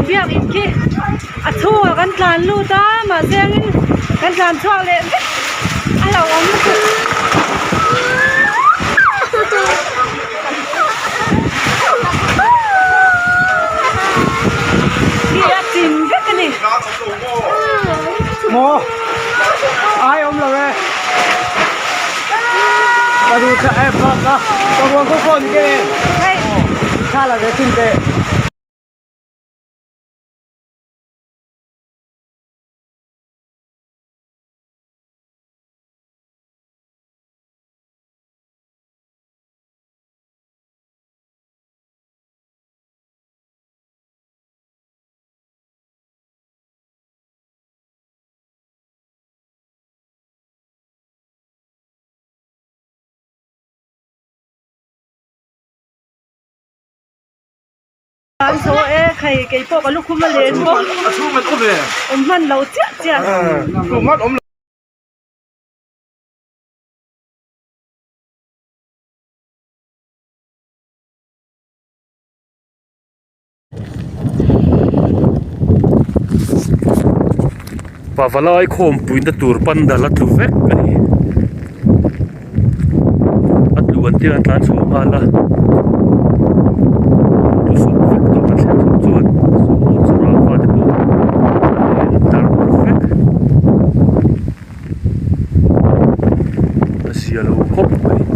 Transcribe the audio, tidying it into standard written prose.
biak in ki a thu kan tlan lu ta ma seng in kan tlan chuak le alo om lu biak tin vek ani ngô ai ông là về vàดูจะแอบฟังนะตรงทุกคนเก่งถ้าเราได้ขึ้นเตะAnh số e cái bộ cái lúc không mà lên bộสู้มันอุ้มเลย ông man lâu chết chết สู้มัดอมป่าวลอยโคมปุยตะตูร์ปันดาลัดลุเวกกันนี่อัดล้วนที่อันตรายสูงมาละดูสูงเวกตัวมันเสียสูงจวนสูงราฟาดกูตาร์เวกเสียลูกคบไป